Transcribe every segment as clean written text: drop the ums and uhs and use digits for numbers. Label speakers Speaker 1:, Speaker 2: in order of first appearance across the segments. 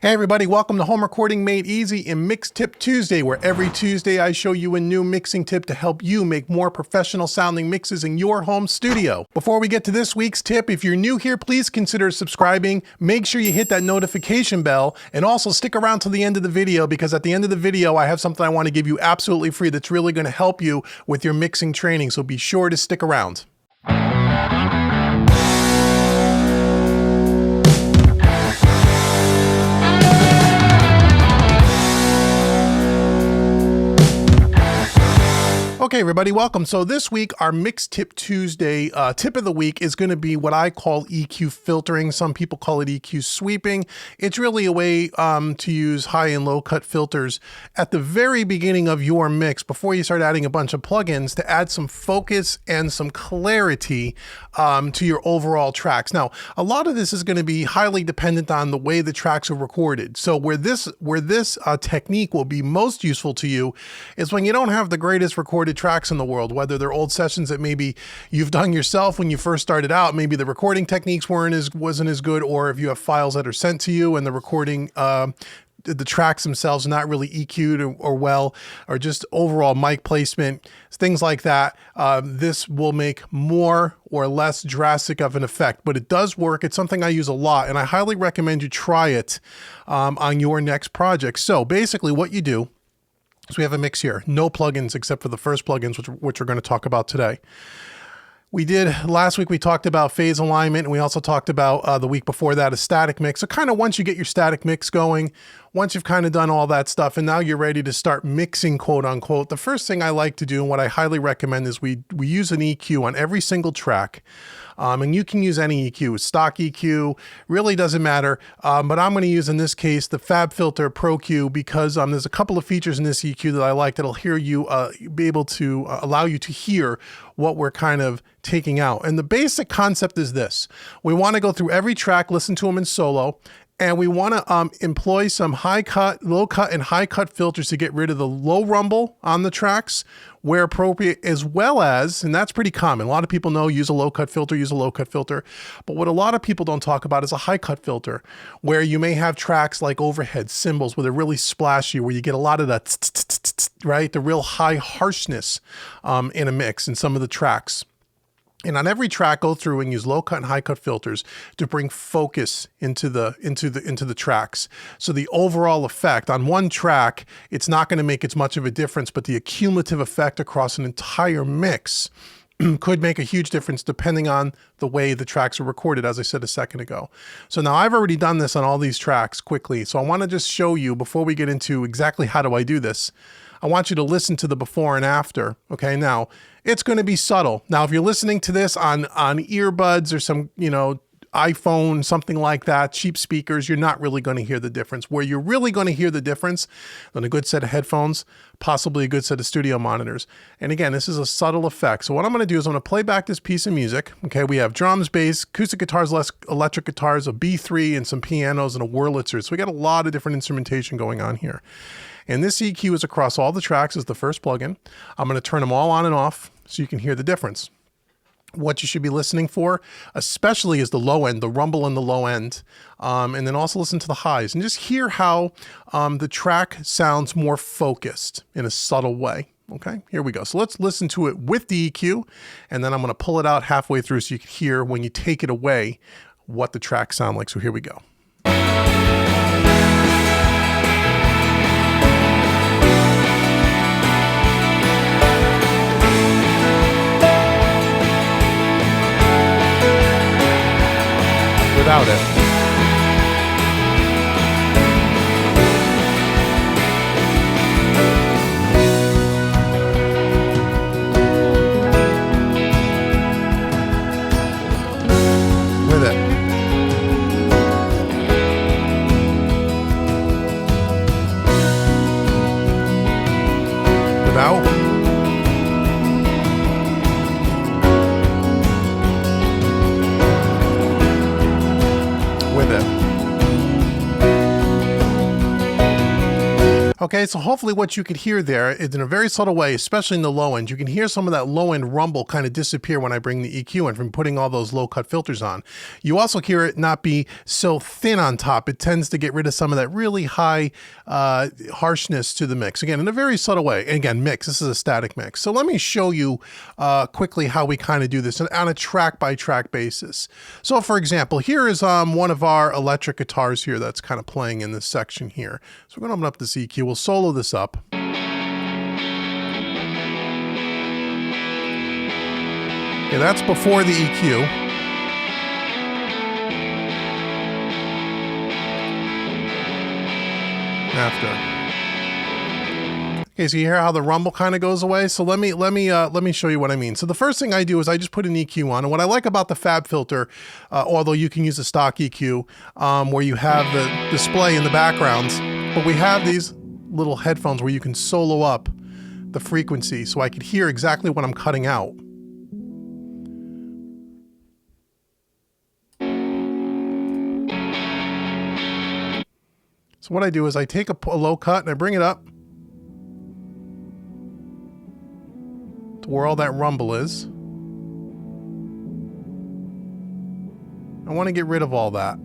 Speaker 1: Hey everybody, welcome to Home Recording Made Easy and Mix Tip Tuesday, where every Tuesday I show you a new mixing tip to help you make more professional sounding mixes in your home studio. Before we get to this week's tip, if you're new here, please consider subscribing. Make sure you hit that notification bell and also stick around till the end of the video, because at the end of the video I have something I want to give you absolutely free that's really going to help you with your mixing training, so be sure to stick around. Okay, everybody, welcome. So this week, our Mix Tip Tuesday tip of the week is going to be what I call EQ filtering. Some people call it EQ sweeping. It's really a way to use high and low cut filters at the very beginning of your mix before you start adding a bunch of plugins to add some focus and some clarity to your overall tracks. Now, a lot of this is going to be highly dependent on the way the tracks are recorded. So where this technique will be most useful to you is when you don't have the greatest recorded tracks in the world, whether they're old sessions that maybe you've done yourself when you first started out, maybe the recording techniques wasn't as good, or if you have files that are sent to you and the recording the tracks themselves are not really EQ'd or well, or just overall mic placement, things like that. This will make more or less drastic of an effect, but it does work. It's something I use a lot, and I highly recommend you try it on your next project. So basically what you do, so we have a mix here, no plugins except for the first plugins, which we're going to talk about today. Last week we talked about phase alignment, and we also talked about the week before that a static mix. So kind of once you get your static mix going, once you've kind of done all that stuff and now you're ready to start mixing, quote unquote, the first thing I like to do and what I highly recommend is we use an EQ on every single track. And you can use any EQ, stock EQ, really doesn't matter. But I'm going to use, in this case, the FabFilter Pro Q, because there's a couple of features in this EQ that I like that'll be able to allow you to hear what we're kind of taking out. And the basic concept is this. We want to go through every track, listen to them in solo, and we want to employ some high cut, low cut, and high cut filters to get rid of the low rumble on the tracks where appropriate, as well as, and that's pretty common. A lot of people know use a low cut filter, But what a lot of people don't talk about is a high cut filter, where you may have tracks like overhead cymbals where they're really splashy, where you get a lot of that, right? The real high harshness in a mix in some of the tracks. And on every track, go through and use low cut and high cut filters to bring focus into the tracks. So the overall effect on one track, it's not going to make as much of a difference, but the accumulative effect across an entire mix could make a huge difference depending on the way the tracks are recorded, as I said a second ago. So now I've already done this on all these tracks quickly. So I want to just show you, before we get into exactly how do I do this, I want you to listen to the before and after. Okay, now it's going to be subtle. Now, if you're listening to this on earbuds or some, iPhone, something like that, cheap speakers, you're not really going to hear the difference. Where you're really going to hear the difference, on a good set of headphones, possibly a good set of studio monitors. And again, this is a subtle effect. So what I'm going to do is I'm going to play back this piece of music. Okay, we have drums, bass, acoustic guitars, electric guitars, a B3, and some pianos and a Wurlitzer. So we got a lot of different instrumentation going on here. And this EQ is across all the tracks as the first plugin. I'm going to turn them all on and off so you can hear the difference. What you should be listening for, especially, is the low end, the rumble in the low end, and then also listen to the highs and just hear how the track sounds more focused in a subtle way. Okay, here we go. So let's listen to it with the EQ, and then I'm going to pull it out halfway through so you can hear, when you take it away, what the tracks sound like. So here we go. Without it. With it. Without. With it. Okay, so hopefully what you could hear there is in a very subtle way, especially in the low end, you can hear some of that low end rumble kind of disappear when I bring the EQ in from putting all those low cut filters on. You also hear it not be so thin on top. It tends to get rid of some of that really high harshness to the mix. Again, in a very subtle way. And again, mix, this is a static mix. So let me show you quickly how we kind of do this on a track by track basis. So for example, here is one of our electric guitars here that's kind of playing in this section here. So we're going to open up this EQ. We'll solo this up. Okay, that's before the EQ. After. Okay, so you hear how the rumble kind of goes away. So let me show you what I mean. So the first thing I do is I just put an EQ on, and what I like about the Fab filter, although you can use a stock EQ where you have the display in the backgrounds, but we have these little headphones where you can solo up the frequency so I could hear exactly what I'm cutting out. So what I do is I take a low cut and I bring it up to where all that rumble is. I want to get rid of all that.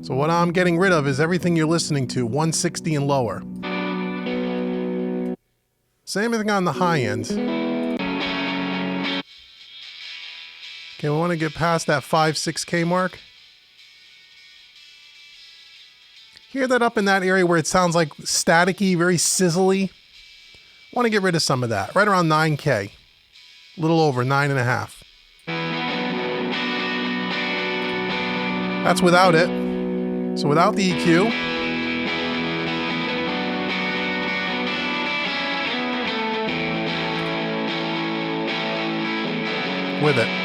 Speaker 1: So what I'm getting rid of is everything you're listening to, 160 and lower. Same thing on the high end. Okay, we want to get past that 5-6K mark. Hear that up in that area where it sounds like staticky, very sizzly? I want to get rid of some of that, right around 9K. A little over, 9.5. That's without it. So without the EQ, with it.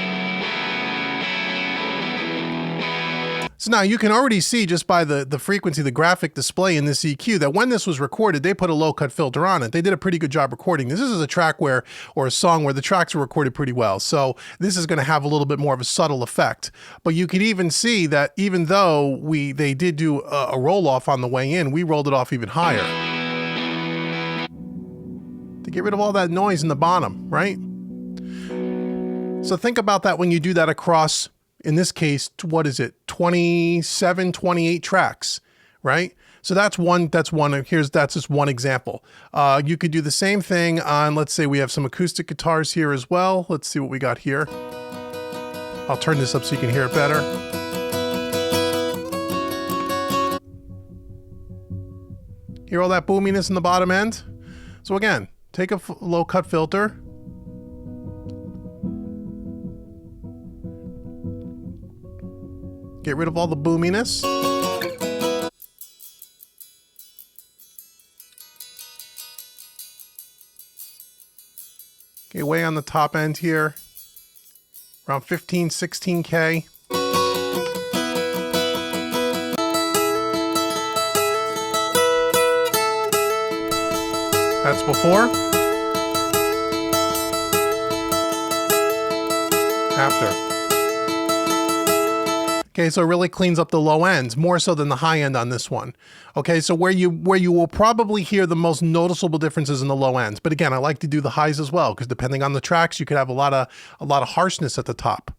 Speaker 1: So now you can already see just by the frequency, the graphic display in this EQ, that when this was recorded, they put a low cut filter on it. They did a pretty good job recording this. This is a track where, or a song where the tracks were recorded pretty well. So this is going to have a little bit more of a subtle effect. But you could even see that even though they did do a roll off on the way in, we rolled it off even higher to get rid of all that noise in the bottom, right? So think about that when you do that across, in this case, what is it? 27, 28 tracks, right? So that's just one example. You could do the same thing on, let's say we have some acoustic guitars here as well. Let's see what we got here. I'll turn this up so you can hear it better. Hear all that boominess in the bottom end? So again, take a low cut filter. Get rid of all the boominess. Okay, way on the top end here, around 15, 16K. That's before. After. Okay, so it really cleans up the low ends, more so than the high end on this one. Okay, so where you will probably hear the most noticeable differences in the low ends. But again, I like to do the highs as well, because depending on the tracks, you could have a lot of harshness at the top.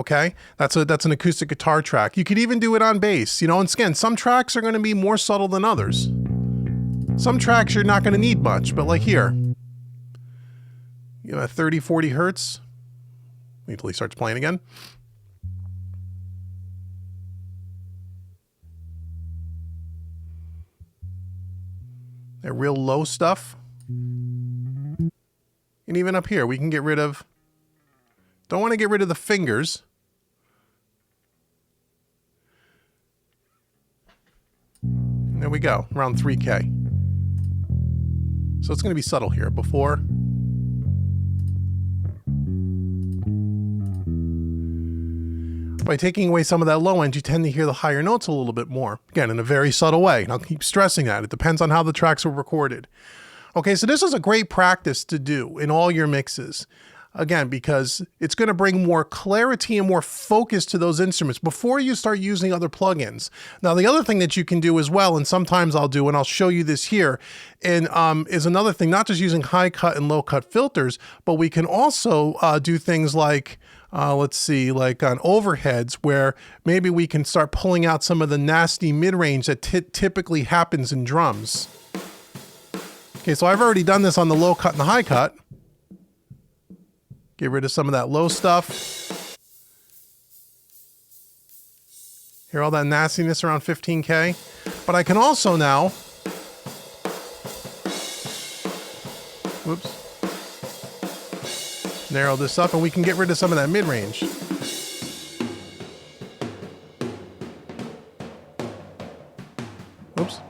Speaker 1: Okay, that's an acoustic guitar track. You could even do it on bass. You know, and again, some tracks are going to be more subtle than others. Some tracks you're not going to need much, but like here, you know, at 30, 40 hertz. Wait till he starts playing again. That real low stuff. And even up here, we can get rid of, don't want to get rid of the fingers. And there we go, around 3K. So it's going to be subtle here. Before. By taking away some of that low end, you tend to hear the higher notes a little bit more. Again, in a very subtle way. And I'll keep stressing that. It depends on how the tracks were recorded. Okay, so this is a great practice to do in all your mixes. Again, because it's going to bring more clarity and more focus to those instruments before you start using other plugins. Now, the other thing that you can do as well, and sometimes I'll do, and I'll show you this here, and is another thing, not just using high cut and low cut filters, but we can also do things like, let's see, like on overheads, where maybe we can start pulling out some of the nasty mid-range that typically happens in drums. Okay, so I've already done this on the low cut and the high cut. Get rid of some of that low stuff. Hear all that nastiness around 15K? But I can also now, whoops, narrow this up and we can get rid of some of that mid-range. Oops.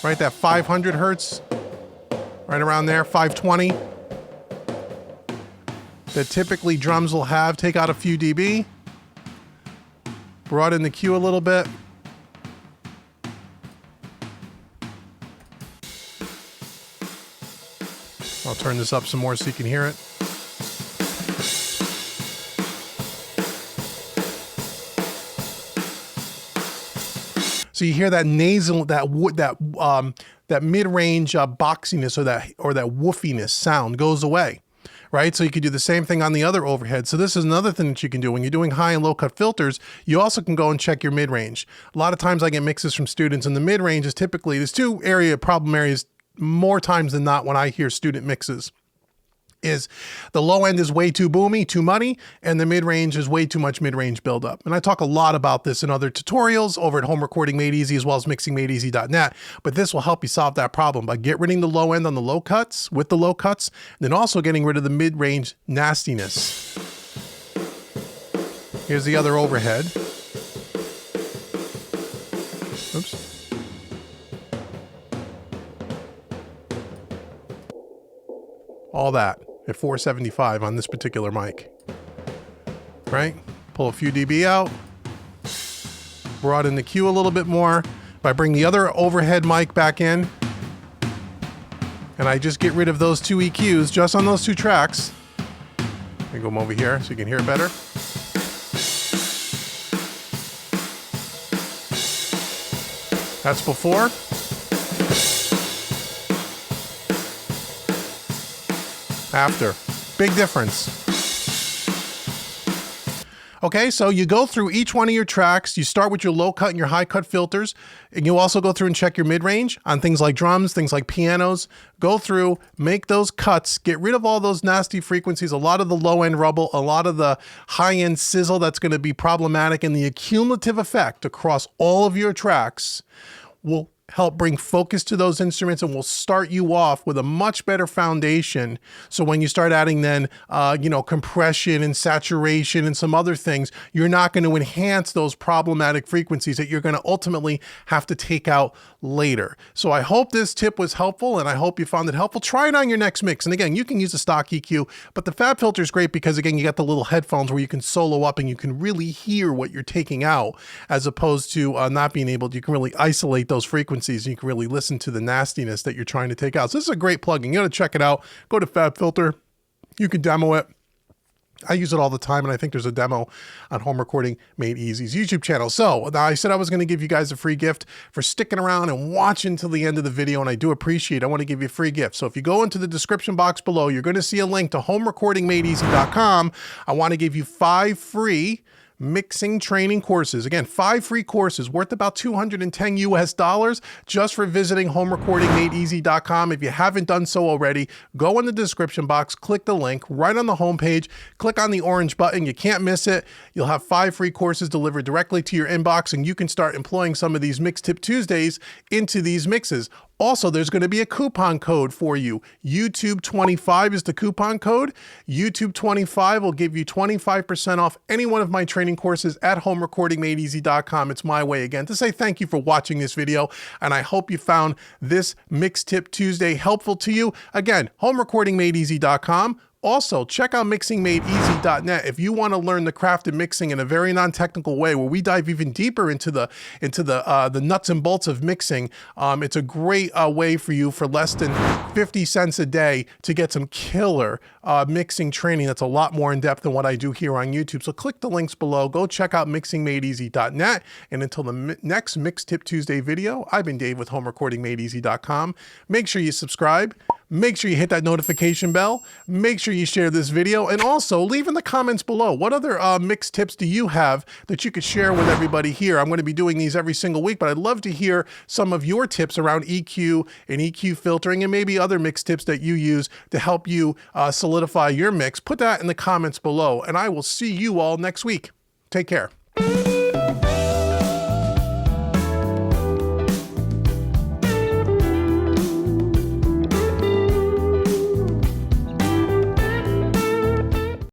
Speaker 1: Right, that 500 hertz, right around there, 520. That typically drums will have. Take out a few dB. Broaden the Q a little bit. I'll turn this up some more so you can hear it. So you hear that nasal, that mid-range boxiness or that woofiness sound goes away. Right? So you could do the same thing on the other overhead. So this is another thing that you can do. When you're doing high and low cut filters, you also can go and check your mid-range. A lot of times I get mixes from students, and the mid-range is typically, there's two problem areas more times than not when I hear student mixes. Is the low end is way too boomy, too muddy, and the mid-range is way too much mid-range buildup. And I talk a lot about this in other tutorials over at Home Recording Made Easy as well as mixingmadeeasy.net, but this will help you solve that problem by getting rid of the low end on the low cuts with the low cuts, and then also getting rid of the mid-range nastiness. Here's the other overhead. Oops. All that at 475 on this particular mic, right? Pull a few dB out, broaden the Q a little bit more. If I bring the other overhead mic back in, and I just get rid of those two EQs just on those two tracks, I go over here so you can hear it better. That's before. After. Big difference. Okay, so you go through each one of your tracks. You start with your low cut and your high cut filters, and you also go through and check your mid-range on things like drums, things like pianos. Go through, make those cuts, get rid of all those nasty frequencies, a lot of the low-end rubble, a lot of the high-end sizzle that's going to be problematic, and the accumulative effect across all of your tracks will help bring focus to those instruments and will start you off with a much better foundation. So when you start adding then, compression and saturation and some other things, you're not going to enhance those problematic frequencies that you're going to ultimately have to take out later. So I hope this tip was helpful, and I hope you found it helpful. Try it on your next mix. And again, you can use a stock EQ, but the Fab Filter is great because again, you got the little headphones where you can solo up and you can really hear what you're taking out, as opposed to not being able to, you can really isolate those frequencies and you can really listen to the nastiness that you're trying to take out. So this is a great plugin. You got to check it out. Go to Fab Filter. You can demo it. I use it all the time, and I think there's a demo on Home Recording Made Easy's YouTube channel. So I said I was going to give you guys a free gift for sticking around and watching till the end of the video, and I do appreciate it. I want to give you a free gift. So if you go into the description box below, you're going to see a link to homerecordingmadeeasy.com. I want to give you 5 free mixing training courses. Again, 5 free courses worth about $210 US just for visiting homerecordingmadeeasy.com. If you haven't done so already, go in the description box, click the link right on the homepage, click on the orange button. You can't miss it. You'll have 5 free courses delivered directly to your inbox, and you can start employing some of these Mix Tip Tuesdays into these mixes. Also, there's going to be a coupon code for you. YouTube25 is the coupon code. YouTube25 will give you 25% off any one of my training courses at homerecordingmadeeasy.com. It's my way again to say thank you for watching this video, and I hope you found this Mix Tip Tuesday helpful to you. Again, homerecordingmadeeasy.com Also, check out mixingmadeeasy.net if you want to learn the craft of mixing in a very non-technical way, where we dive even deeper into the nuts and bolts of mixing. It's a great way for you for less than 50 cents a day to get some killer mixing training that's a lot more in depth than what I do here on YouTube. So click the links below. Go check out mixingmadeeasy.net. And until the next Mix Tip Tuesday video, I've been Dave with homerecordingmadeeasy.com. Make sure you subscribe. Make sure you hit that notification bell. Make sure you share this video, and also leave in the comments below what other mix tips do you have that you could share with everybody here. I'm going to be doing these every single week, but I'd love to hear some of your tips around EQ and EQ filtering, and maybe other mix tips that you use to help you solidify your mix. Put that in the comments below, and I will see you all next week. Take care.